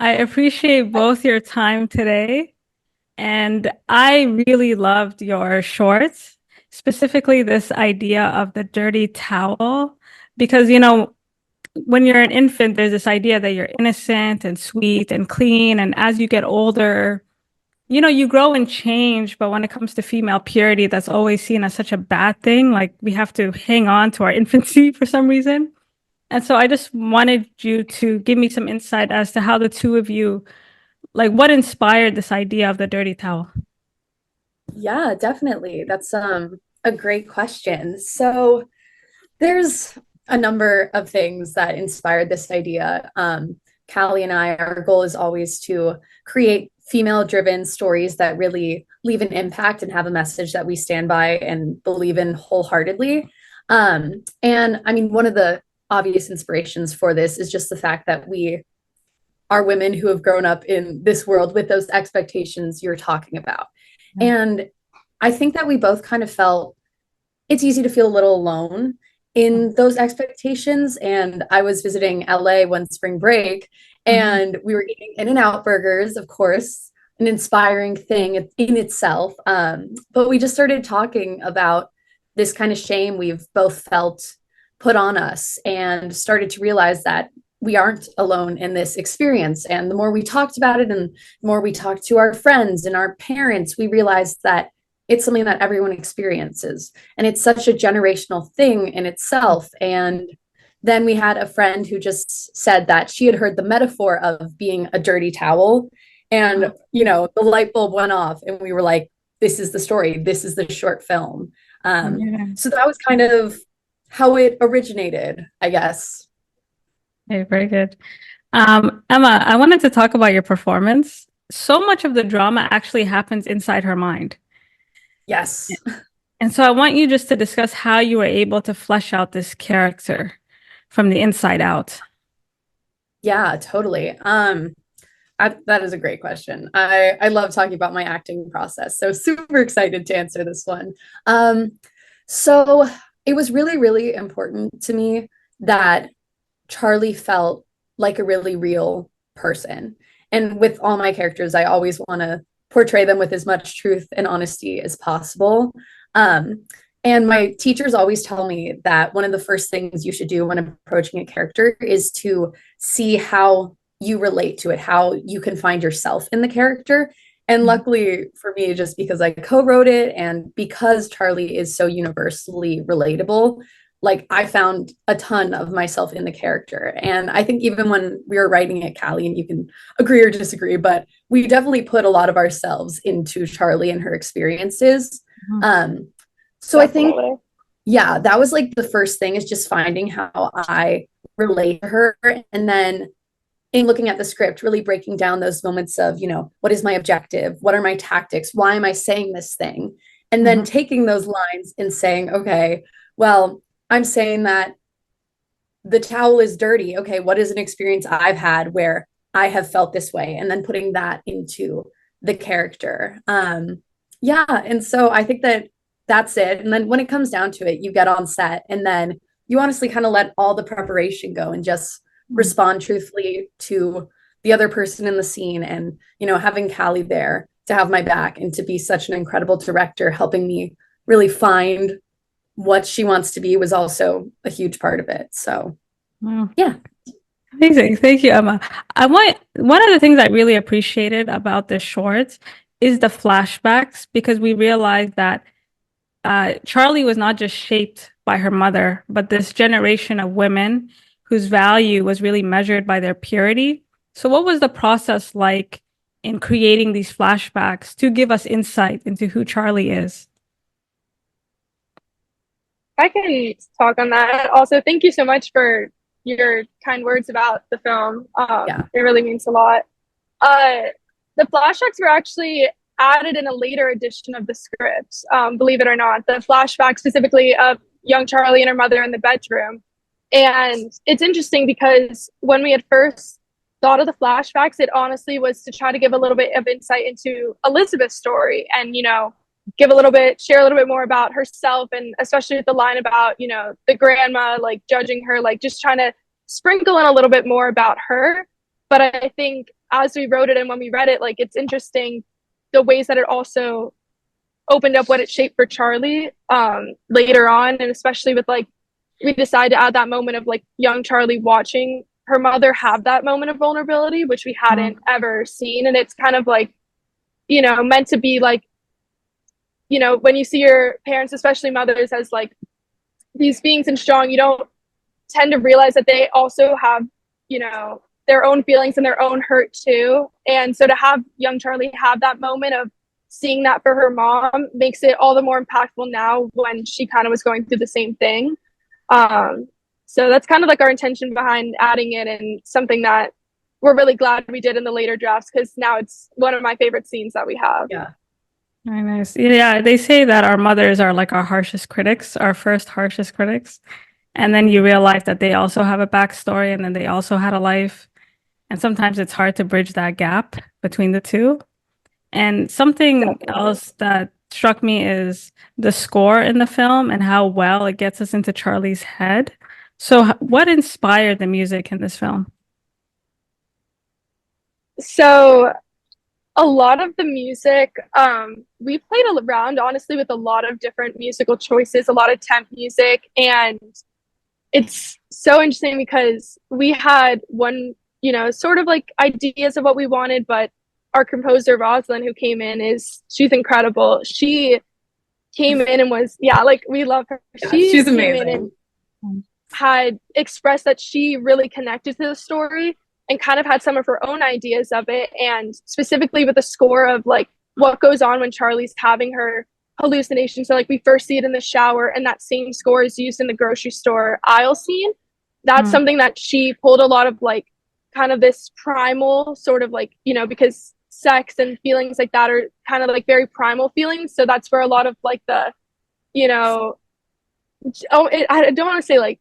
I appreciate both your time today, and I really loved your shorts, specifically this idea of the dirty towel, because, when you're an infant, there's this idea that you're innocent and sweet and clean, and as you get older, you grow and change, but when it comes to female purity, that's always seen as such a bad thing. Like we have to hang on to our infancy for some reason. And so I just wanted you to give me some insight as to how the two of you, like what inspired this idea of the dirty towel? Yeah, definitely. That's a great question. So there's a number of things that inspired this idea. Callie and I, our goal is always to create female-driven stories that really leave an impact and have a message that we stand by and believe in wholeheartedly. And I mean, one of the obvious inspirations for this is just the fact that we are women who have grown up in this world with those expectations you're talking about. Yeah. And I think that we both kind of felt it's easy to feel a little alone in those expectations. And I was visiting LA one spring break Mhm. and we were eating In-N-Out burgers, of course, an inspiring thing in itself. But we just started talking about this kind of shame we've both felt put on us and started to realize that we aren't alone in this experience. And the more we talked about it and the more we talked to our friends and our parents, we realized that it's something that everyone experiences. And it's such a generational thing in itself. And then we had a friend who just said that she had heard the metaphor of being a dirty towel. And, the light bulb went off, and we were like, this is the story, this is the short film. Yeah. So that was kind of how it originated, I guess. Okay, very good. Emma, I wanted to talk about your performance. So much of the drama actually happens inside her mind. Yes. And so I want you just to discuss how you were able to flesh out this character from the inside out. Yeah, totally. That is a great question. I love talking about my acting process, so super excited to answer this one. So it was really, really important to me that Charlie felt like a really real person. And with all my characters, I always want to portray them with as much truth and honesty as possible. Um, and my teachers always tell me that one of the first things you should do when approaching a character is to see how you relate to it, how you can find yourself in the character. And Mhm. luckily for me, just because I co-wrote it and because Charlie is so universally relatable, like I found a ton of myself in the character. And I think even when we were writing it, Callie, and you can agree or disagree, but we definitely put a lot of ourselves into Charlie and her experiences. Mhm. Um, so I think, Definitely. yeah, that was like the first thing is just finding how I relate to her. And then in looking at the script, really breaking down those moments of, what is my objective? What are my tactics? Why am I saying this thing? And then Mhm. taking those lines and saying, okay, well, I'm saying that the towel is dirty. Okay, what is an experience I've had where I have felt this way? And then putting that into the character. Yeah. And so I think that that's it. And then when it comes down to it, you get on set and then you honestly kind of let all the preparation go and just Mhm. respond truthfully to the other person in the scene. And, having Callie there to have my back and to be such an incredible director, helping me really find what she wants to be was also a huge part of it. So, Wow. yeah. Amazing. Thank you, Emma. I want one of the things I really appreciated about the shorts is the flashbacks because we realized that Charlie was not just shaped by her mother, but this generation of women whose value was really measured by their purity. So, what was the process like in creating these flashbacks to give us insight into who Charlie is? I can talk on that. Also, thank you so much for your kind words about the film. Yeah. It really means a lot. Uh, the flashbacks were actually added in a later edition of the script, believe it or not. The flashback specifically of young Charlie and her mother in the bedroom. And it's interesting because when we had first thought of the flashbacks, it honestly was to try to give a little bit of insight into Elizabeth's story and, give a little bit, share a little bit more about herself. And especially with the line about, the grandma, like judging her, like just trying to sprinkle in a little bit more about her. But I think as we wrote it and when we read it, like it's interesting the ways that it also opened up what it shaped for Charlie later on, and especially with like we decided to add that moment of like young Charlie watching her mother have that moment of vulnerability, which we hadn't ever seen. And it's kind of like, you know, meant to be like, you know, when you see your parents, especially mothers, as like these beings and strong, you don't tend to realize that they also have, you know, their own feelings and their own hurt too. And so to have young Charlie have that moment of seeing that for her mom makes it all the more impactful now when she kind of was going through the same thing. So that's kind of like our intention behind adding it, and something that we're really glad we did in the later drafts, because now it's one of my favorite scenes that we have. Yeah. Very nice. Yeah, they say that our mothers are like our harshest critics, our first harshest critics. And then you realize that they also have a backstory, and then they also had a life. And sometimes it's hard to bridge that gap between the two. And something else that struck me is the score in the film and how well it gets us into Charlie's head. So what inspired the music in this film? So a lot of the music, we played around honestly with a lot of different musical choices, a lot of temp music, and it's so interesting because we had one, you know, sort of like ideas of what we wanted, but our composer Rosalind, who came in, she's incredible. She came in and was, yeah, like we love her. Yeah, she's amazing. Came in and had expressed that she really connected to the story and kind of had some of her own ideas of it, and specifically with the score of like what goes on when Charlie's having her hallucinations. So like we first see it in the shower, and that same score is used in the grocery store aisle scene. That's something that she pulled a lot of like kind of this primal sort of like, you know, because sex and feelings like that are kind of like very primal feelings. So that's where a lot of like the, you know, I don't want to say like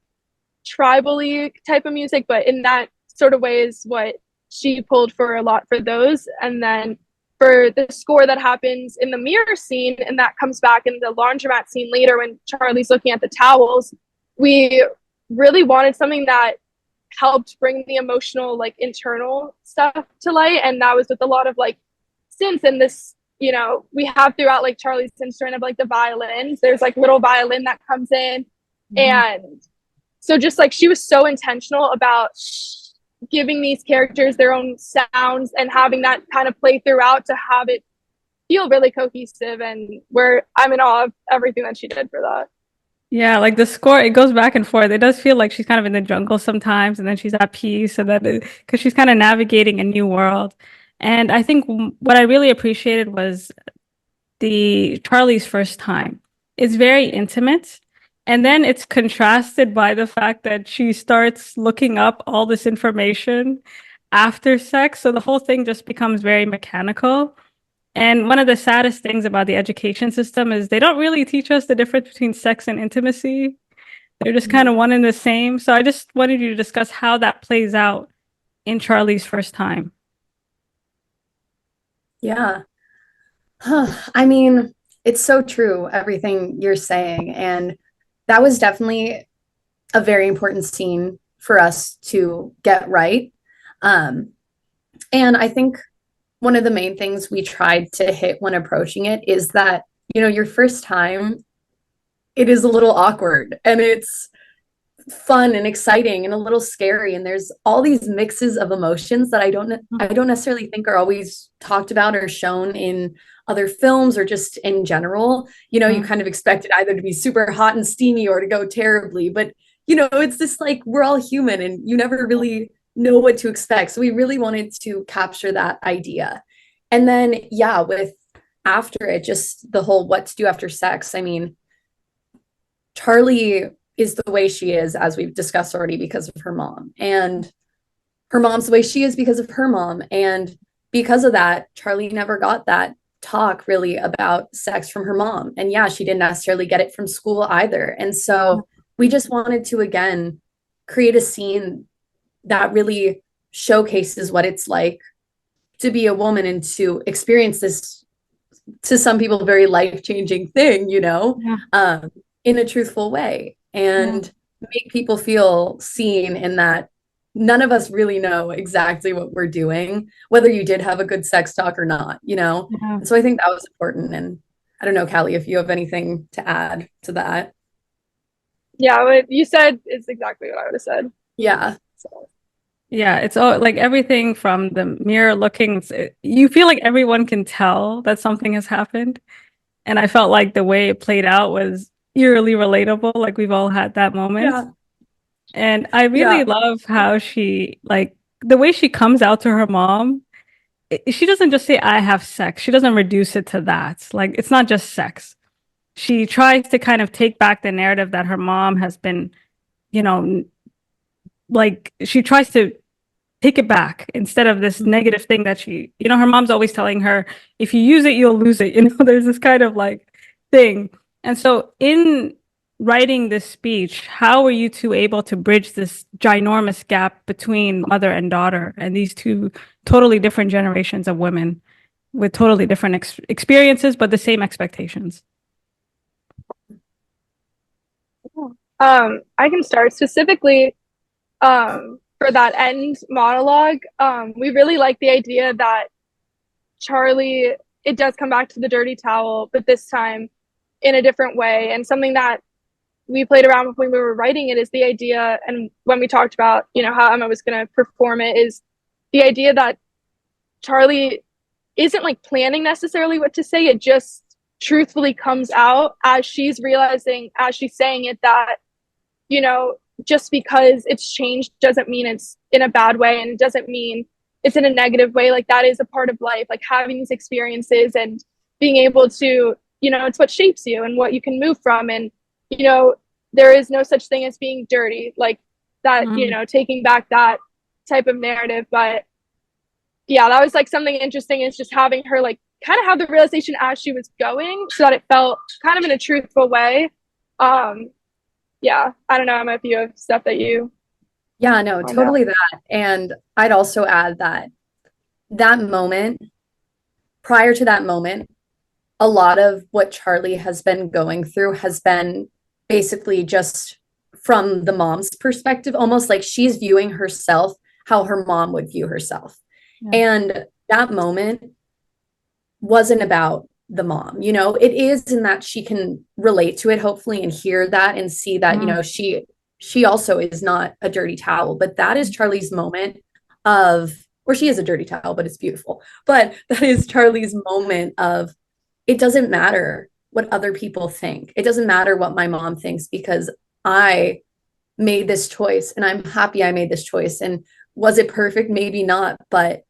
tribally type of music, but in that sort of way is what she pulled for a lot for those. And then for the score that happens in the mirror scene, and that comes back in the laundromat scene later when Charlie's looking at the towels, we really wanted something that helped bring the emotional like internal stuff to light. And that was with a lot of like synths, and this, you know, we have throughout like Charlie's instrument of like the violins, there's like little violin that comes in. And so just like she was so intentional about giving these characters their own sounds and having that kind of play throughout to have it feel really cohesive, and I'm in awe of everything that she did for that. Yeah, like the score, it goes back and forth. It does feel like she's kind of in the jungle sometimes, and then she's at peace, and then because she's kind of navigating a new world. And I think what I really appreciated was the Charlie's first time. It's very intimate, and then it's contrasted by the fact that she starts looking up all this information after sex. So the whole thing just becomes very mechanical. And one of the saddest things about the education system is they don't really teach us the difference between sex and intimacy. They're just kind of one and the same. So I just wanted you to discuss how that plays out in Charlie's first time. Yeah. I mean, it's so true, everything you're saying. And that was definitely a very important scene for us to get right. And I think one of the main things we tried to hit when approaching it is that, you know, your first time, it is a little awkward, and it's fun and exciting and a little scary, and there's all these mixes of emotions that I don't necessarily think are always talked about or shown in other films or just in general. You know, you kind of expect it either to be super hot and steamy or to go terribly, but you know, it's just like we're all human and you never really know what to expect. So we really wanted to capture that idea. And then yeah, with after it, just the whole what to do after sex. I mean, Charlie is the way she is, as we've discussed already, because of her mom, and her mom's the way she is because of her mom. And because of that, Charlie never got that talk really about sex from her mom. And yeah, she didn't necessarily get it from school either. And so we just wanted to, again, create a scene that really showcases what it's like to be a woman and to experience this, to some people, very life-changing thing, you know, in a truthful way, and make people feel seen in that none of us really know exactly what we're doing, whether you did have a good sex talk or not, you know? Yeah. And so I think that was important. And I don't know, Callie, if you have anything to add to that. Yeah, what you said is exactly what I would have said. Yeah. So, Yeah, it's all like everything from the mirror looking, you feel like everyone can tell that something has happened. And I felt like the way it played out was eerily relatable. Like we've all had that moment. Yeah. And I Yeah. really love how she, like, the way she comes out to her mom. She doesn't just say, I have sex. She doesn't reduce it to that. Like, it's not just sex. She tries to kind of take back the narrative that her mom has been, you know, like, she tries to take it back instead of this negative thing that she, her mom's always telling her, if you use it, you'll lose it. There's this kind of like thing. And so in writing this speech, how were you two able to bridge this ginormous gap between mother and daughter and these two totally different generations of women with totally different experiences, but the same expectations? I can start specifically for that end monologue. We really like the idea that Charlie, it does come back to the dirty towel, but this time in a different way. And something that we played around with when we were writing it is the idea, and when we talked about, how Emma was going to perform it, is the idea that Charlie isn't like planning necessarily what to say. It just truthfully comes out as she's realizing, as she's saying it, that, just because it's changed doesn't mean it's in a bad way, and it doesn't mean it's in a negative way. Like, that is a part of life, like having these experiences and being able to, it's what shapes you and what you can move from. And, there is no such thing as being dirty, like that, taking back that type of narrative. But yeah, that was like something interesting, is just having her like kind of have the realization as she was going, so that it felt kind of in a truthful way. Yeah, I don't know, Emma, if you have stuff that you Yeah, no, find out. totally that. And I'd also add that that moment, prior to that moment, a lot of what Charlie has been going through has been basically just from the mom's perspective, almost like she's viewing herself how her mom would view herself. Yeah. And that moment wasn't about the mom, it is in that she can relate to it, hopefully, and hear that and see that, she also is not a dirty towel, but that is Charlie's moment of, or she is a dirty towel, but it's beautiful. But that is Charlie's moment of, it doesn't matter what other people think. It doesn't matter what my mom thinks, because I made this choice and I'm happy I made this choice. And was it perfect? Maybe not, but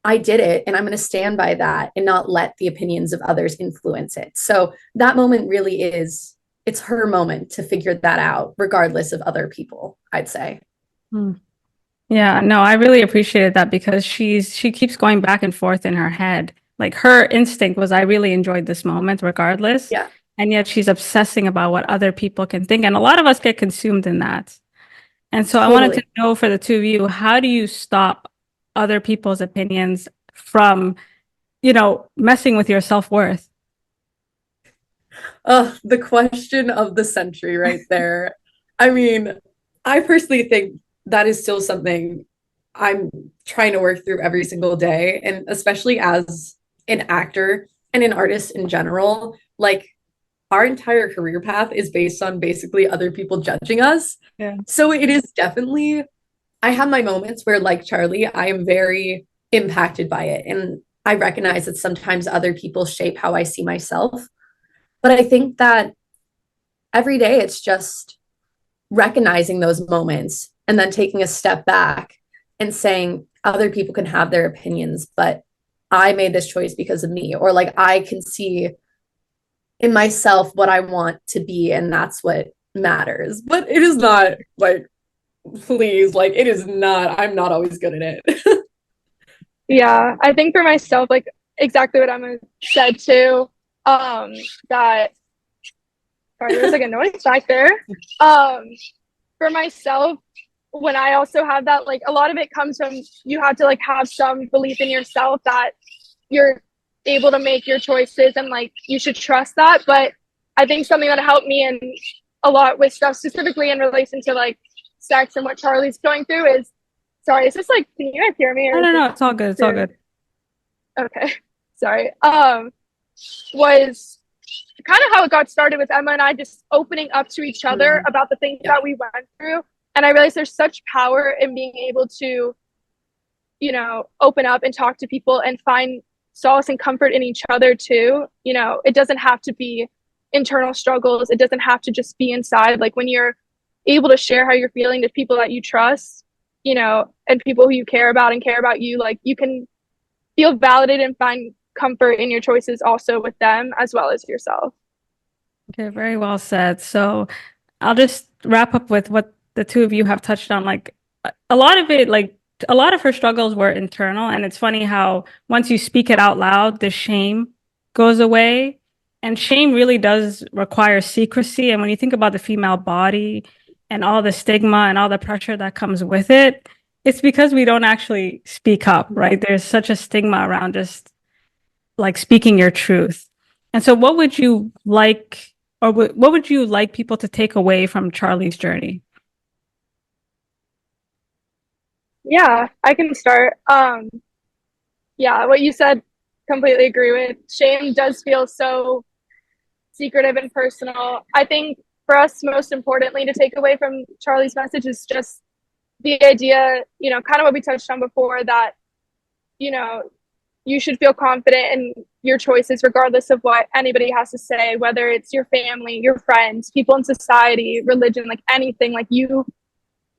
I did it, and I'm going to stand by that and not let the opinions of others influence it. So that moment really is, it's her moment to figure that out, regardless of other people, I'd say. Yeah, no, I really appreciated that because she keeps going back and forth in her head. Like her instinct was, I really enjoyed this moment regardless. Yeah. And yet she's obsessing about what other people can think. And a lot of us get consumed in that. And so I wanted to Totally. know, for the two of you, how do you stop other people's opinions from, messing with your self-worth? The question of the century right there. I mean, I personally think that is still something I'm trying to work through every single day. And especially as an actor and an artist in general, like our entire career path is based on basically other people judging us. Yeah. So it is definitely, I have my moments where, like Charlie, I am very impacted by it. And I recognize that sometimes other people shape how I see myself. But I think that every day it's just recognizing those moments and then taking a step back and saying other people can have their opinions, but I made this choice because of me, or like I can see in myself what I want to be, and that's what matters. But it is not like, please, like it is not, I'm not always good at it. Yeah, I think for myself, like exactly what Emma said too. That sorry, there's like a noise back there. For myself, when I also have that, like a lot of it comes from, you have to like have some belief in yourself that you're able to make your choices, and like you should trust that. But I think something that helped me in a lot with stuff specifically in relation to like sex and what Charlie's going through is, sorry, is this like, can you guys hear me? Or No, it's all good. It's all good. Okay, sorry. Was kind of how it got started with Emma and I just opening up to each other about the things that we went through. And I realized there's such power in being able to, you know, open up and talk to people and find solace and comfort in each other too. You know, it doesn't have to be internal struggles. It doesn't have to just be inside. Like when you're able to share how you're feeling to people that you trust, you know, and people who you care about and care about you, like you can feel validated and find comfort in your choices also with them as well as yourself. Okay, very well said. So I'll just wrap up with what the two of you have touched on. Like a lot of it, like a lot of her struggles were internal. And it's funny how once you speak it out loud, the shame goes away. And shame really does require secrecy. And when you think about the female body and all the stigma and all the pressure that comes with it, it's because we don't actually speak up, right? There's such a stigma around just like speaking your truth. And so what would you like, or what would you like people to take away from Charlie's journey? Yeah, I can start. Yeah, what you said, completely agree with. Shame does feel so secretive and personal. I think for us, most importantly, to take away from Charlie's message is just the idea, you know, kind of what we touched on before, that, you know, you should feel confident in your choices, regardless of what anybody has to say, whether it's your family, your friends, people in society, religion, like anything. Like you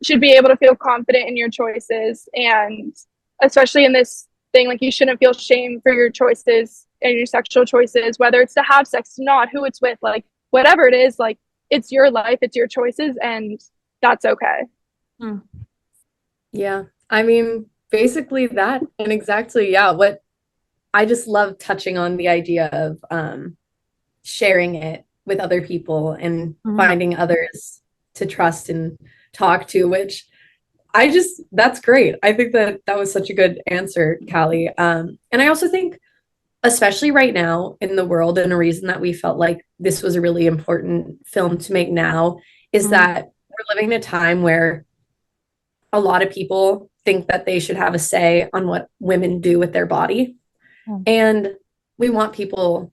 should be able to feel confident in your choices. And especially in this thing, like you shouldn't feel shame for your choices and your sexual choices, whether it's to have sex, not who it's with, like whatever it is, like it's your life, it's your choices, and that's okay. Yeah. I mean, basically that. And exactly, yeah, what I just love touching on the idea of sharing it with other people and finding others to trust and talk to, which that's great. I think that was such a good answer, Callie. And I also think, especially right now in the world, and a reason that we felt like this was a really important film to make now is that we're living in a time where a lot of people think that they should have a say on what women do with their body. And we want people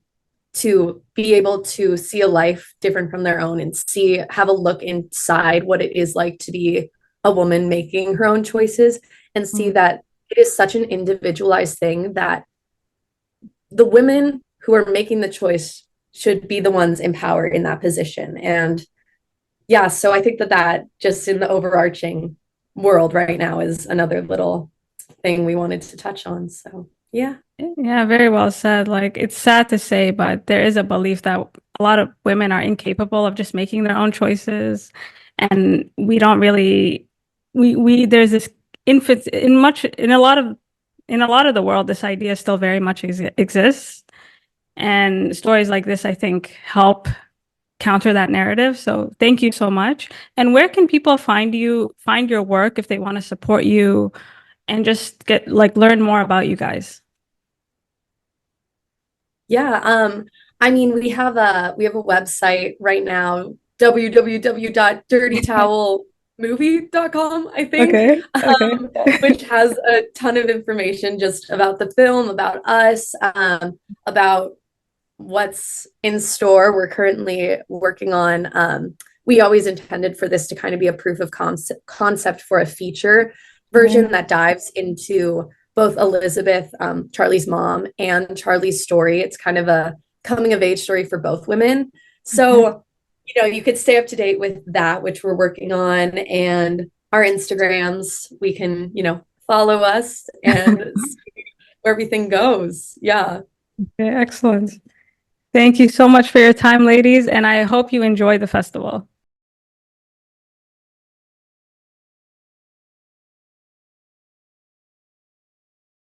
to be able to see a life different from their own and have a look inside what it is like to be a woman making her own choices, and see that it is such an individualized thing, that the women who are making the choice should be the ones empowered in that position. And yeah, so I think that just in the overarching world right now is another little thing we wanted to touch on. So yeah. Yeah, very well said. Like, it's sad to say, but there is a belief that a lot of women are incapable of just making their own choices. And we don't really, there's this infant in a lot of the world, this idea still very much exists. And stories like this, I think, help counter that narrative. So thank you so much. And where can people find your work if they want to support you and just learn more about you guys? Yeah, I mean, we have a website right now, www.dirtytowelmovie.com, I think. Okay. Which has a ton of information just about the film, about us, about what's in store. We're currently working on, we always intended for this to kind of be a proof of concept for a feature version that dives into both Elizabeth, Charlie's mom, and Charlie's story. It's kind of a coming of age story for both women. So, you know, you could stay up to date with that, which we're working on, and our Instagrams. We can, you know, follow us and see where everything goes. Yeah. Okay, excellent. Thank you so much for your time, ladies, and I hope you enjoy the festival.